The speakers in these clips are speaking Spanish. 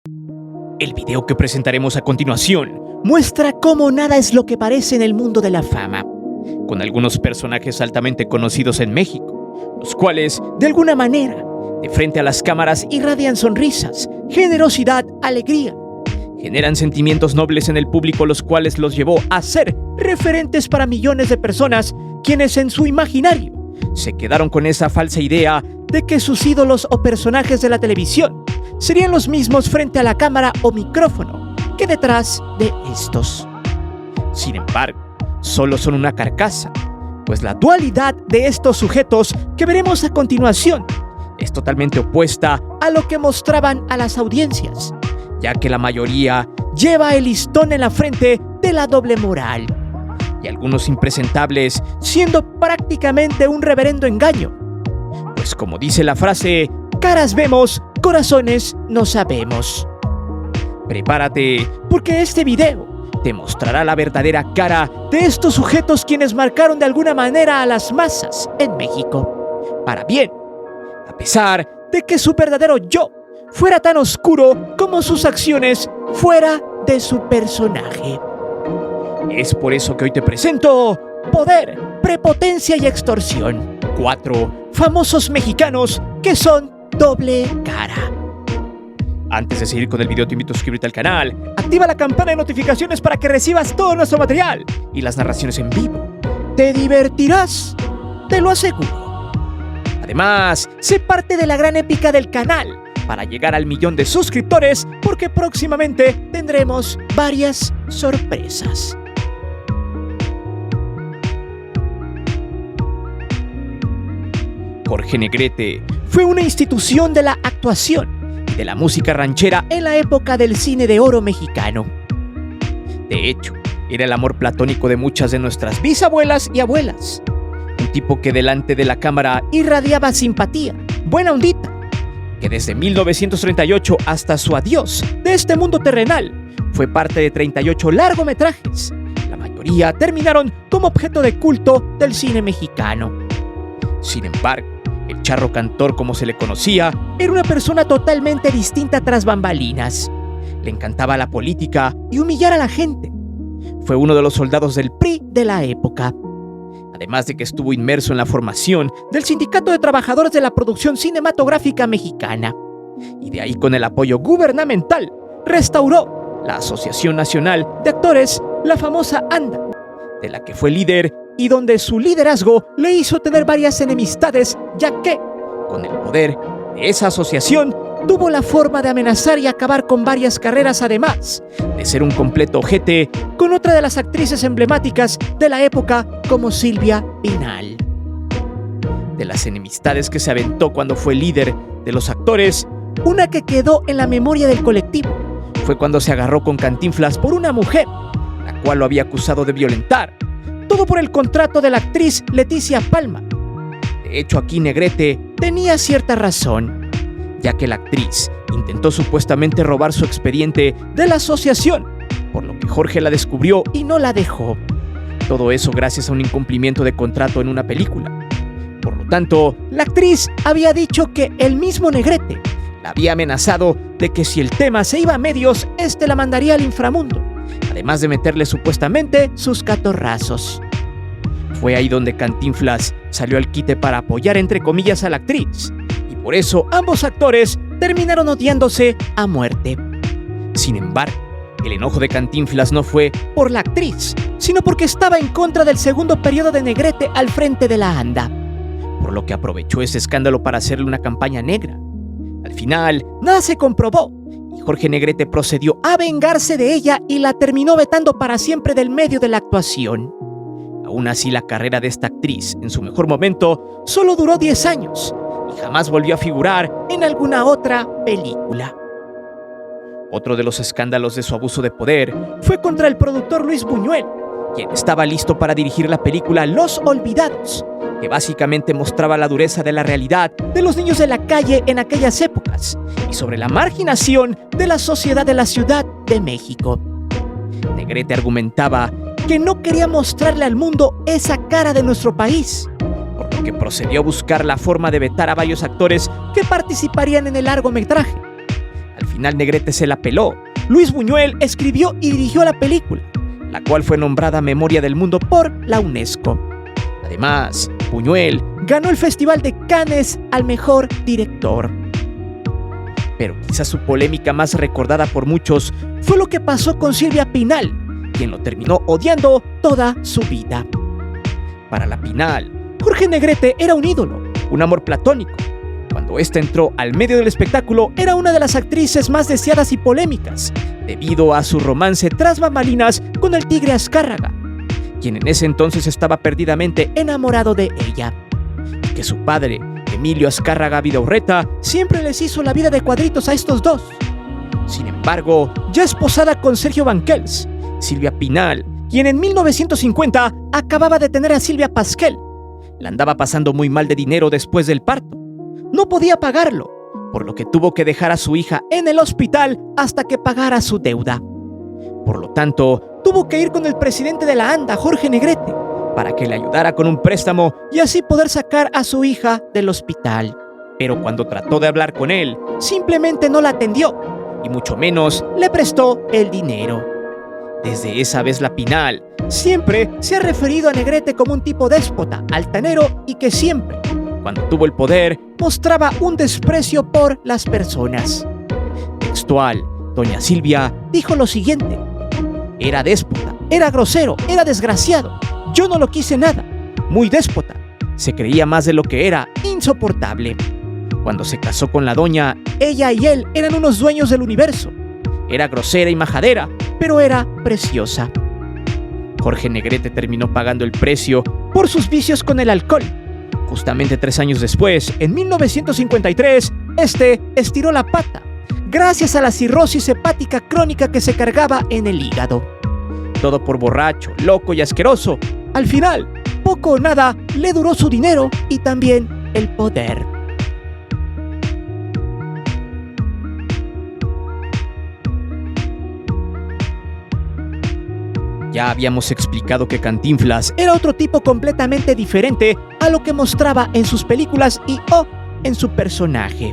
El video que presentaremos a continuación muestra cómo nada es lo que parece en el mundo de la fama, con algunos personajes altamente conocidos en México, los cuales, de alguna manera, de frente a las cámaras irradian sonrisas, generosidad, alegría. Generan sentimientos nobles en el público, los cuales los llevó a ser referentes para millones de personas, quienes en su imaginario se quedaron con esa falsa idea de que sus ídolos o personajes de la televisión serían los mismos frente a la cámara o micrófono que detrás de estos. Sin embargo, solo son una carcasa, pues la dualidad de estos sujetos que veremos a continuación es totalmente opuesta a lo que mostraban a las audiencias, ya que la mayoría lleva el listón en la frente de la doble moral, y algunos impresentables siendo prácticamente un reverendo engaño, pues como dice la frase, caras vemos, corazones no sabemos. Prepárate, porque este video te mostrará la verdadera cara de estos sujetos quienes marcaron de alguna manera a las masas en México, para bien, a pesar de que su verdadero yo fuera tan oscuro como sus acciones fuera de su personaje. Es por eso que hoy te presento Poder, Prepotencia y Extorsión. 4 famosos mexicanos que son doble cara. Antes de seguir con el video, te invito a suscribirte al canal, activa la campana de notificaciones para que recibas todo nuestro material y las narraciones en vivo. Te divertirás, te lo aseguro. Además, sé parte de la gran épica del canal para llegar al 1.000.000 de suscriptores, porque próximamente tendremos varias sorpresas. Jorge Negrete fue una institución de la actuación y de la música ranchera en la época del cine de oro mexicano. De hecho, era el amor platónico de muchas de nuestras bisabuelas y abuelas. Un tipo que delante de la cámara irradiaba simpatía, buena ondita, que desde 1938 hasta su adiós de este mundo terrenal fue parte de 38 largometrajes. La mayoría terminaron como objeto de culto del cine mexicano. Sin embargo, el charro cantor, como se le conocía, era una persona totalmente distinta tras bambalinas. Le encantaba la política y humillar a la gente. Fue uno de los soldados del PRI de la época. Además de que estuvo inmerso en la formación del Sindicato de Trabajadores de la Producción Cinematográfica Mexicana. Y de ahí, con el apoyo gubernamental, restauró la Asociación Nacional de Actores, la famosa ANDA, de la que fue líder y donde su liderazgo le hizo tener varias enemistades, ya que, con el poder de esa asociación, tuvo la forma de amenazar y acabar con varias carreras, además de ser un completo ojete con otra de las actrices emblemáticas de la época como Silvia Pinal. De las enemistades que se aventó cuando fue líder de los actores, una que quedó en la memoria del colectivo fue cuando se agarró con Cantinflas por una mujer, la cual lo había acusado de violentar, todo por el contrato de la actriz Leticia Palma. De hecho, aquí Negrete tenía cierta razón, ya que la actriz intentó supuestamente robar su expediente de la asociación, por lo que Jorge la descubrió y no la dejó. Todo eso gracias a un incumplimiento de contrato en una película. Por lo tanto, la actriz había dicho que el mismo Negrete la había amenazado de que si el tema se iba a medios, la mandaría al inframundo, además de meterle supuestamente sus catorrazos. Fue ahí donde Cantinflas salió al quite para apoyar entre comillas a la actriz, y por eso ambos actores terminaron odiándose a muerte. Sin embargo, el enojo de Cantinflas no fue por la actriz, sino porque estaba en contra del segundo periodo de Negrete al frente de la ANDA, por lo que aprovechó ese escándalo para hacerle una campaña negra. Al final, nada se comprobó, y Jorge Negrete procedió a vengarse de ella y la terminó vetando para siempre del medio de la actuación. Aún así, la carrera de esta actriz, en su mejor momento, solo duró 10 años y jamás volvió a figurar en alguna otra película. Otro de los escándalos de su abuso de poder fue contra el productor Luis Buñuel, quien estaba listo para dirigir la película Los Olvidados, que básicamente mostraba la dureza de la realidad de los niños de la calle en aquellas épocas y sobre la marginación de la sociedad de la Ciudad de México. Negrete argumentaba que no quería mostrarle al mundo esa cara de nuestro país, por lo que procedió a buscar la forma de vetar a varios actores que participarían en el largometraje. Al final final Negrete se la peló. Luis Buñuel escribió y dirigió la película, la cual fue nombrada Memoria del Mundo por la UNESCO. Además, Buñuel ganó el Festival de Cannes al mejor director. Pero quizás su polémica más recordada por muchos fue lo que pasó con Silvia Pinal, quien lo terminó odiando toda su vida. Para la Pinal, Jorge Negrete era un ídolo, un amor platónico. Cuando ésta entró al medio del espectáculo, era una de las actrices más deseadas y polémicas, debido a su romance tras bambalinas con el Tigre Azcárraga, quien en ese entonces estaba perdidamente enamorado de ella. Y que su padre, Emilio Azcárraga Vidaurreta, siempre les hizo la vida de cuadritos a estos dos. Sin embargo, ya esposada con Sergio Banquels, Silvia Pinal, quien en 1950 acababa de tener a Silvia Pasquel, la andaba pasando muy mal de dinero después del parto. No podía pagarlo, por lo que tuvo que dejar a su hija en el hospital hasta que pagara su deuda. Por lo tanto, tuvo que ir con el presidente de la ANDA, Jorge Negrete, para que le ayudara con un préstamo y así poder sacar a su hija del hospital. Pero cuando trató de hablar con él, simplemente no la atendió, y mucho menos le prestó el dinero. Desde esa vez la Pinal siempre se ha referido a Negrete como un tipo déspota, altanero y que siempre, cuando tuvo el poder, mostraba un desprecio por las personas. Textual, doña Silvia dijo lo siguiente: era déspota, era grosero, era desgraciado. Yo no lo quise nada. Muy déspota. Se creía más de lo que era, insoportable. Cuando se casó con la doña, ella y él eran unos dueños del universo. Era grosera y majadera, pero era preciosa. Jorge Negrete terminó pagando el precio por sus vicios con el alcohol. Justamente 3 años después, en 1953, estiró la pata, gracias a la cirrosis hepática crónica que se cargaba en el hígado. Todo por borracho, loco y asqueroso. Al final, poco o nada le duró su dinero y también el poder. Ya habíamos explicado que Cantinflas era otro tipo completamente diferente a lo que mostraba en sus películas y en su personaje.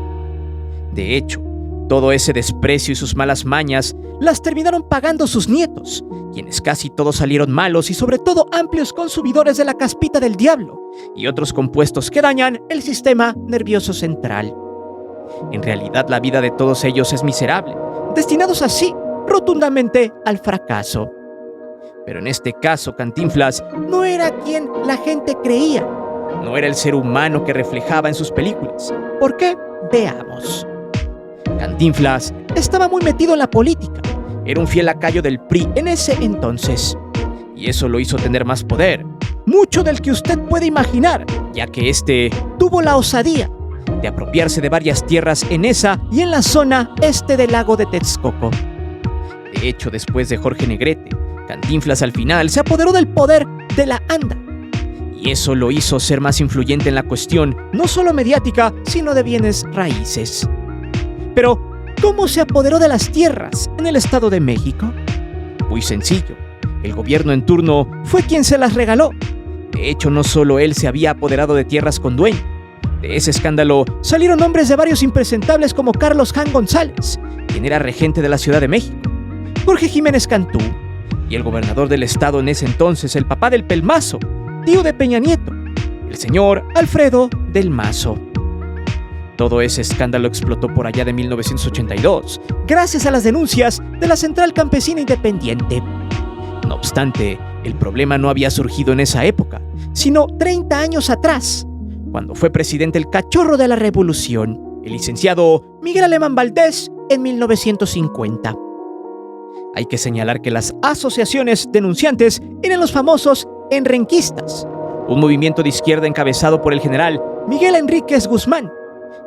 De hecho, todo ese desprecio y sus malas mañas las terminaron pagando sus nietos, quienes casi todos salieron malos y sobre todo amplios consumidores de la caspita del diablo y otros compuestos que dañan el sistema nervioso central. En realidad, la vida de todos ellos es miserable, destinados así rotundamente al fracaso. Pero en este caso, Cantinflas no era quien la gente creía. No era el ser humano que reflejaba en sus películas. ¿Por qué? Veamos. Cantinflas estaba muy metido en la política. Era un fiel lacayo del PRI en ese entonces. Y eso lo hizo tener más poder, mucho del que usted puede imaginar, ya que tuvo la osadía de apropiarse de varias tierras en esa y en la zona este del lago de Texcoco. De hecho, después de Jorge Negrete, Cantinflas al final se apoderó del poder de la ANDA, y eso lo hizo ser más influyente en la cuestión, no solo mediática, sino de bienes raíces. Pero, ¿cómo se apoderó de las tierras en el Estado de México? Muy sencillo, el gobierno en turno fue quien se las regaló. De hecho, no solo él se había apoderado de tierras con dueño. De ese escándalo salieron nombres de varios impresentables como Carlos Jan González, quien era regente de la Ciudad de México, Jorge Jiménez Cantú, y el gobernador del estado en ese entonces, el papá del Pelmazo, tío de Peña Nieto, el señor Alfredo del Mazo. Todo ese escándalo explotó por allá de 1982, gracias a las denuncias de la Central Campesina Independiente. No obstante, el problema no había surgido en esa época, sino 30 años atrás, cuando fue presidente el cachorro de la Revolución, el licenciado Miguel Alemán Valdés, en 1950. Hay que señalar que las asociaciones denunciantes eran los famosos enrenquistas, un movimiento de izquierda encabezado por el general Miguel Enríquez Guzmán,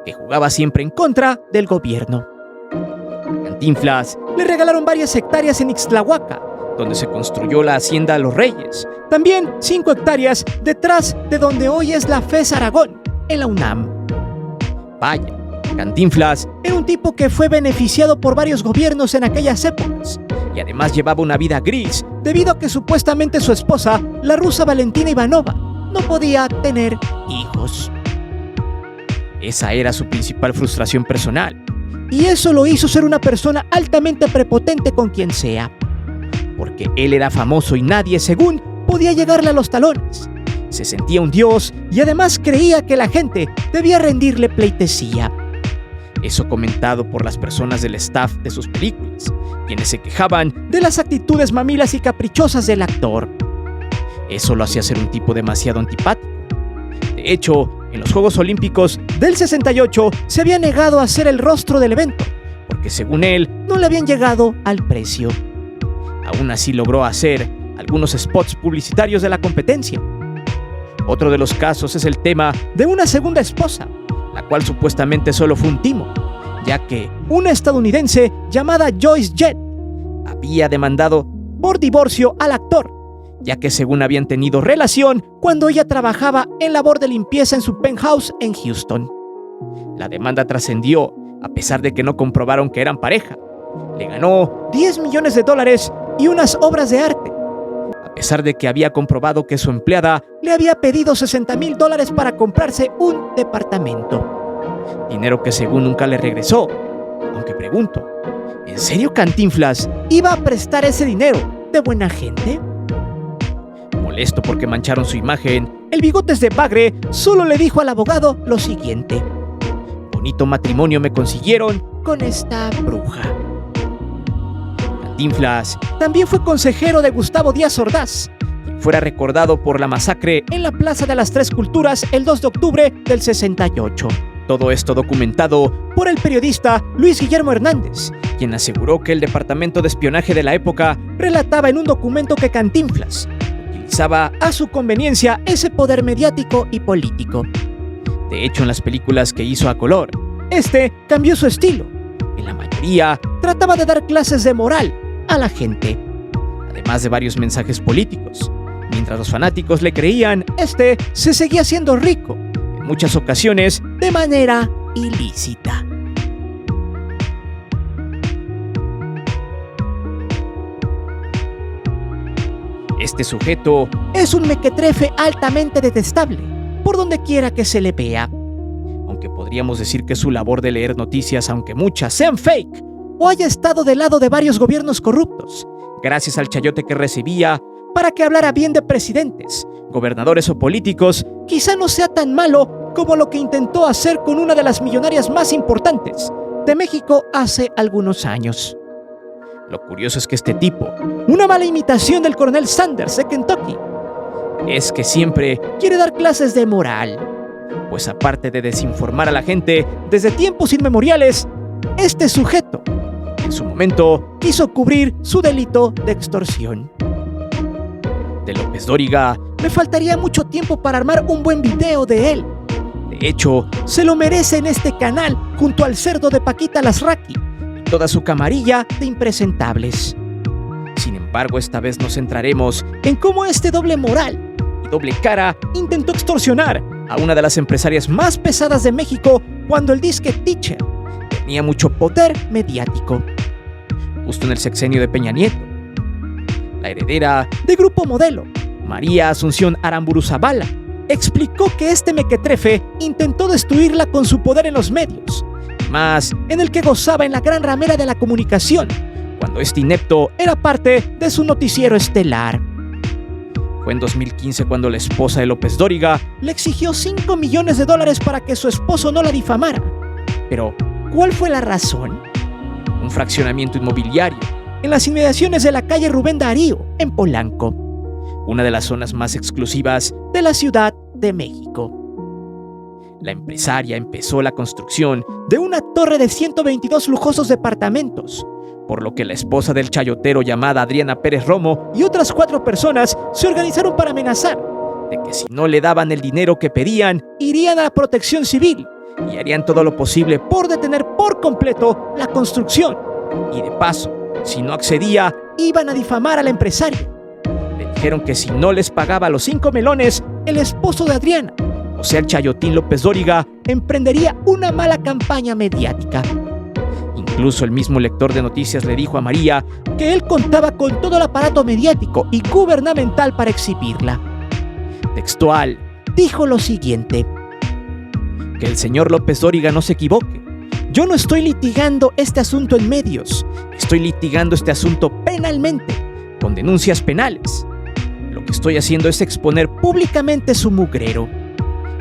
que jugaba siempre en contra del gobierno. A Cantinflas le regalaron varias hectáreas en Ixtlahuaca, donde se construyó la hacienda Los Reyes. También 5 hectáreas detrás de donde hoy es la FES Aragón, en la UNAM. Vaya, Cantinflas era un tipo que fue beneficiado por varios gobiernos en aquellas épocas, y además llevaba una vida gris debido a que supuestamente su esposa, la rusa Valentina Ivanova, no podía tener hijos. Esa era su principal frustración personal, Y eso lo hizo ser una persona altamente prepotente con quien sea, porque él era famoso y nadie, según, podía llegarle a los talones. Se sentía un dios y además creía que la gente debía rendirle pleitesía. Eso comentado por las personas del staff de sus películas, quienes se quejaban de las actitudes mamilas y caprichosas del actor. Eso lo hacía ser un tipo demasiado antipático. De hecho, en los Juegos Olímpicos del 68 se había negado a ser el rostro del evento, porque según él no le habían llegado al precio. Aún así logró hacer algunos spots publicitarios de la competencia. Otro de los casos es el tema de una segunda esposa, la cual supuestamente solo fue un timo, ya que una estadounidense llamada Joyce Jett había demandado por divorcio al actor, ya que según habían tenido relación cuando ella trabajaba en labor de limpieza en su penthouse en Houston. La demanda trascendió a pesar de que no comprobaron que eran pareja. Le ganó $10 millones y unas obras de arte, a pesar de que había comprobado que su empleada le había pedido $60,000 para comprarse un departamento. Dinero que según nunca le regresó. Aunque pregunto, ¿en serio Cantinflas iba a prestar ese dinero de buena gente? Molesto porque mancharon su imagen, el Bigotes de Bagre solo le dijo al abogado lo siguiente: bonito matrimonio me consiguieron con esta bruja. Cantinflas también fue consejero de Gustavo Díaz Ordaz, quien fuera recordado por la masacre en la Plaza de las Tres Culturas el 2 de octubre del 68. Todo esto documentado por el periodista Luis Guillermo Hernández, quien aseguró que el departamento de espionaje de la época relataba en un documento que Cantinflas utilizaba a su conveniencia ese poder mediático y político. De hecho, en las películas que hizo a color, cambió su estilo. En la mayoría, trataba de dar clases de moral a la gente, además de varios mensajes políticos. Mientras los fanáticos le creían, se seguía haciendo rico, en muchas ocasiones de manera ilícita. Este sujeto es un mequetrefe altamente detestable, por donde quiera que se le vea. Aunque podríamos decir que su labor de leer noticias, aunque muchas sean fake, o haya estado del lado de varios gobiernos corruptos, gracias al chayote que recibía para que hablara bien de presidentes, gobernadores o políticos, quizá no sea tan malo como lo que intentó hacer con una de las millonarias más importantes de México hace algunos años. Lo curioso es que este tipo, una mala imitación del coronel Sanders de Kentucky, es que siempre quiere dar clases de moral, pues aparte de desinformar a la gente desde tiempos inmemoriales, este sujeto en su momento quiso cubrir su delito de extorsión. De López Dóriga me faltaría mucho tiempo para armar un buen video de él. De hecho, se lo merece en este canal junto al cerdo de Paquita Lasraqui y toda su camarilla de impresentables. Sin embargo, esta vez nos centraremos en cómo este doble moral y doble cara intentó extorsionar a una de las empresarias más pesadas de México cuando el disque teacher tenía mucho poder mediático. Justo en el sexenio de Peña Nieto, la heredera de Grupo Modelo, María Asunción Aramburu Zavala, explicó que este mequetrefe intentó destruirla con su poder en los medios, más en el que gozaba en la gran ramera de la comunicación, cuando este inepto era parte de su noticiero estelar. Fue en 2015 cuando la esposa de López Dóriga le exigió $5 millones para que su esposo no la difamara. Pero, ¿cuál fue la razón? Un fraccionamiento inmobiliario en las inmediaciones de la calle Rubén Darío, en Polanco, una de las zonas más exclusivas de la Ciudad de México. La empresaria empezó la construcción de una torre de 122 lujosos departamentos, por lo que la esposa del chayotero llamada Adriana Pérez Romo y otras 4 personas se organizaron para amenazar de que si no le daban el dinero que pedían, irían a la Protección Civil y harían todo lo posible por detener por completo la construcción. Y de paso, si no accedía, iban a difamar al empresario. Le dijeron que si no les pagaba los 5 melones, el esposo de Adriana, o sea el chayotín López Dóriga, emprendería una mala campaña mediática. Incluso el mismo lector de noticias le dijo a María que él contaba con todo el aparato mediático y gubernamental para exhibirla. Textual, dijo lo siguiente: que el señor López Dóriga no se equivoque, yo no estoy litigando este asunto en medios, estoy litigando este asunto penalmente, con denuncias penales. Lo que estoy haciendo es exponer públicamente su mugrero.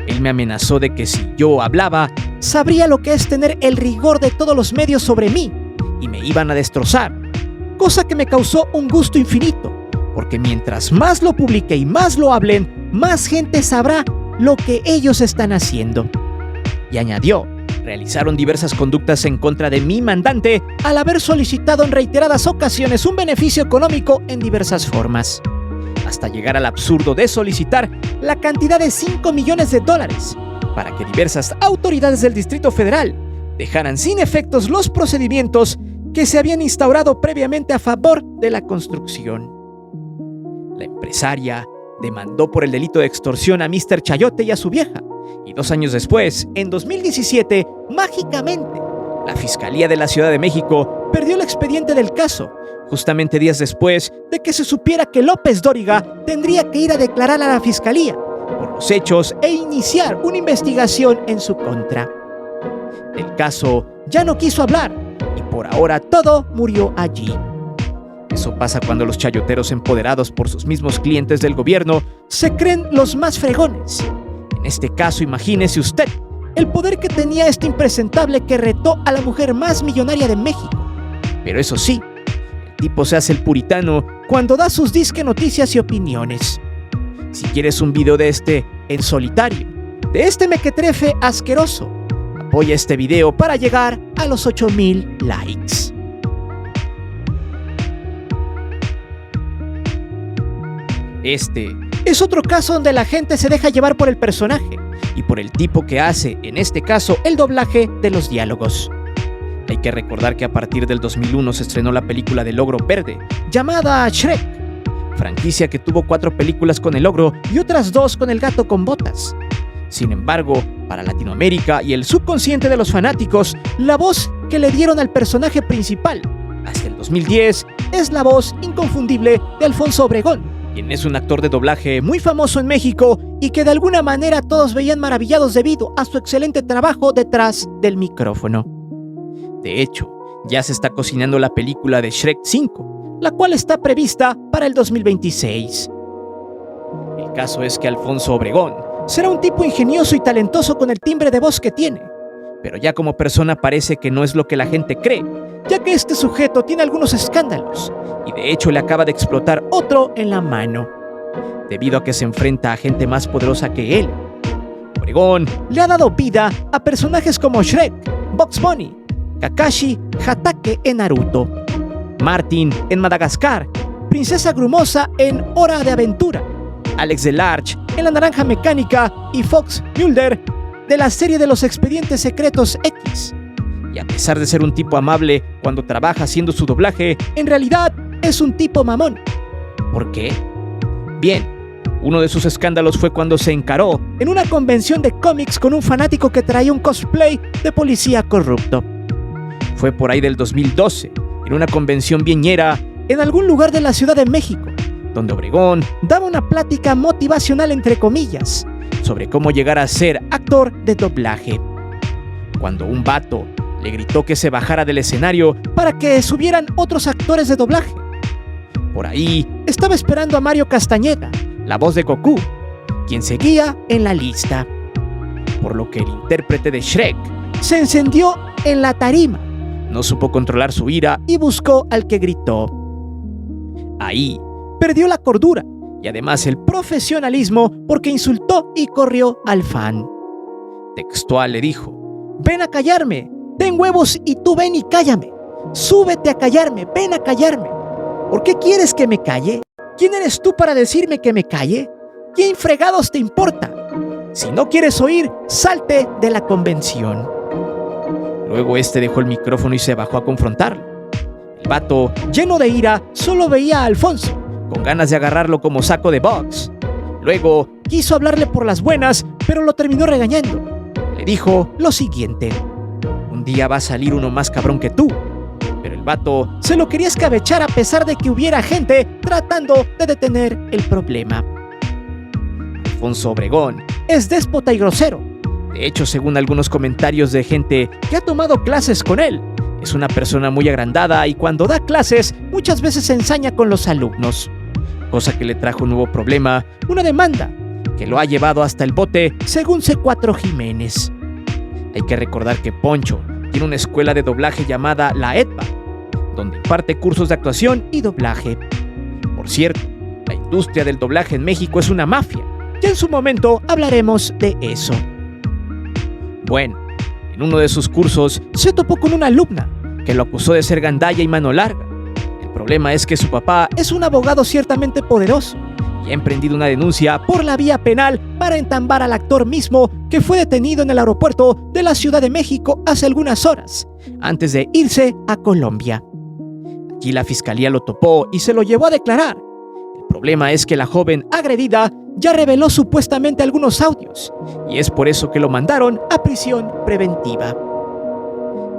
Él me amenazó de que si yo hablaba, sabría lo que es tener el rigor de todos los medios sobre mí y me iban a destrozar, cosa que me causó un gusto infinito, porque mientras más lo publique y más lo hablen, más gente sabrá lo que ellos están haciendo. Y añadió, realizaron diversas conductas en contra de mi mandante al haber solicitado en reiteradas ocasiones un beneficio económico en diversas formas, hasta llegar al absurdo de solicitar la cantidad de $5 millones para que diversas autoridades del Distrito Federal dejaran sin efectos los procedimientos que se habían instaurado previamente a favor de la construcción. La empresaria demandó por el delito de extorsión a Mr. Chayote y a su vieja, y 2 años después, en 2017, mágicamente, la Fiscalía de la Ciudad de México perdió el expediente del caso, justamente días después de que se supiera que López Dóriga tendría que ir a declarar a la Fiscalía por los hechos e iniciar una investigación en su contra. Del caso ya no quiso hablar y por ahora todo murió allí. Eso pasa cuando los chayoteros empoderados por sus mismos clientes del gobierno se creen los más fregones. En este caso, imagínese usted el poder que tenía este impresentable que retó a la mujer más millonaria de México. Pero eso sí, el tipo se hace el puritano cuando da sus disque noticias y opiniones. Si quieres un video de este en solitario, de este mequetrefe asqueroso, apoya este video para llegar a los 8,000 likes. Este es otro caso donde la gente se deja llevar por el personaje y por el tipo que hace, en este caso, el doblaje de los diálogos. Hay que recordar que a partir del 2001 se estrenó la película del Ogro Verde, llamada Shrek, franquicia que tuvo 4 películas con el ogro y otras 2 con el gato con botas. Sin embargo, para Latinoamérica y el subconsciente de los fanáticos, la voz que le dieron al personaje principal, hasta el 2010, es la voz inconfundible de Alfonso Obregón, quien es un actor de doblaje muy famoso en México y que de alguna manera todos veían maravillados debido a su excelente trabajo detrás del micrófono. De hecho, ya se está cocinando la película de Shrek 5, la cual está prevista para el 2026. El caso es que Alfonso Obregón será un tipo ingenioso y talentoso con el timbre de voz que tiene, pero ya como persona parece que no es lo que la gente cree, ya que este sujeto tiene algunos escándalos y de hecho le acaba de explotar otro en la mano, debido a que se enfrenta a gente más poderosa que él. Obregón le ha dado vida a personajes como Shrek, Bugs Bunny, Kakashi Hatake en Naruto, Martin en Madagascar, Princesa Grumosa en Hora de Aventura, Alex Delarge en La Naranja Mecánica y Fox Mulder de la serie de los Expedientes Secretos X. Y a pesar de ser un tipo amable cuando trabaja haciendo su doblaje, en realidad es un tipo mamón. ¿Por qué? Bien, uno de sus escándalos fue cuando se encaró en una convención de cómics con un fanático que traía un cosplay de policía corrupto. Fue por ahí del 2012, en una convención viñera en algún lugar de la Ciudad de México, donde Obregón daba una plática motivacional entre comillas sobre cómo llegar a ser actor de doblaje, cuando un vato le gritó que se bajara del escenario para que subieran otros actores de doblaje. Por ahí estaba esperando a Mario Castañeda, la voz de Goku, quien seguía en la lista, por lo que el intérprete de Shrek se encendió en la tarima, no supo controlar su ira y buscó al que gritó. Ahí perdió la cordura y además el profesionalismo porque insultó y corrió al fan. Textual le dijo: «Ven a callarme, ten huevos y tú ven y cállame. Súbete a callarme, ven a callarme. ¿Por qué quieres que me calle? ¿Quién eres tú para decirme que me calle? ¿Quién fregados te importa? Si no quieres oír, salte de la convención». Luego este dejó el micrófono y se bajó a confrontarlo. El vato, lleno de ira, solo veía a Alfonso, con ganas de agarrarlo como saco de box. Luego quiso hablarle por las buenas, pero lo terminó regañando. Le dijo lo siguiente: «Un día va a salir uno más cabrón que tú». Pero el vato se lo quería escabechar a pesar de que hubiera gente tratando de detener el problema. Alfonso Obregón es déspota y grosero, De hecho, según algunos comentarios de gente que ha tomado clases con él, es una persona muy agrandada y cuando da clases muchas veces se ensaña con los alumnos, cosa que le trajo un nuevo problema, una demanda, que lo ha llevado hasta el bote, según C4 Jiménez. Hay que recordar que Poncho tiene una escuela de doblaje llamada La EDPA, donde imparte cursos de actuación y doblaje. Por cierto, la industria del doblaje en México es una mafia. Ya en su momento hablaremos de eso. Bueno, en uno de sus cursos se topó con una alumna que lo acusó de ser gandalla y mano larga. El problema es que su papá es un abogado ciertamente poderoso y ha emprendido una denuncia por la vía penal para entambar al actor mismo que fue detenido en el aeropuerto de la Ciudad de México hace algunas horas, antes de irse a Colombia. Allí la fiscalía lo topó y se lo llevó a declarar. El problema es que la joven agredida ya reveló supuestamente algunos audios y es por eso que lo mandaron a prisión preventiva.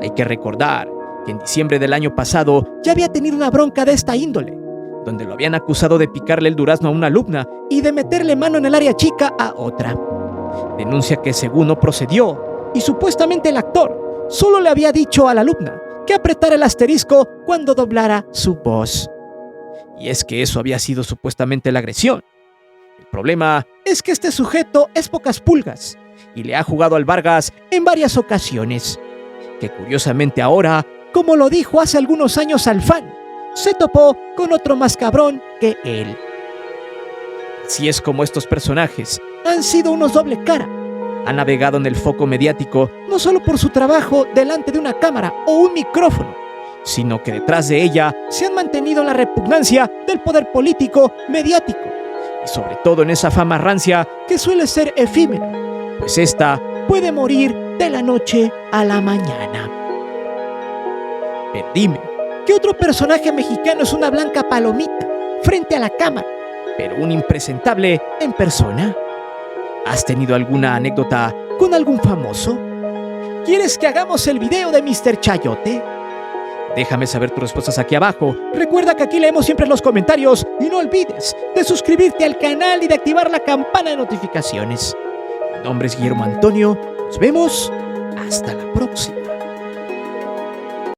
Hay que recordar que en diciembre del año pasado ya había tenido una bronca de esta índole, donde lo habían acusado de picarle el durazno a una alumna y de meterle mano en el área chica a otra. Denuncia que según no procedió y supuestamente el actor solo le había dicho a la alumna que apretara el asterisco cuando doblara su voz. Y es que eso había sido supuestamente la agresión. El problema es que este sujeto es pocas pulgas y le ha jugado al Vargas en varias ocasiones, que curiosamente ahora, como lo dijo hace algunos años al fan, se topó con otro más cabrón que él. Así es como estos personajes han sido unos doble cara. Han navegado en el foco mediático no solo por su trabajo delante de una cámara o un micrófono, sino que detrás de ella se han mantenido en la repugnancia del poder político mediático y sobre todo en esa fama rancia que suele ser efímera, pues esta puede morir de la noche a la mañana. Pero dime, ¿qué otro personaje mexicano es una blanca palomita frente a la cámara, pero un impresentable en persona? ¿Has tenido alguna anécdota con algún famoso? ¿Quieres que hagamos el video de Mr. Chayote? Déjame saber tus respuestas aquí abajo. Recuerda que aquí leemos siempre los comentarios y no olvides de suscribirte al canal y de activar la campana de notificaciones. Mi nombre es Guillermo Antonio. Nos vemos. Hasta la próxima.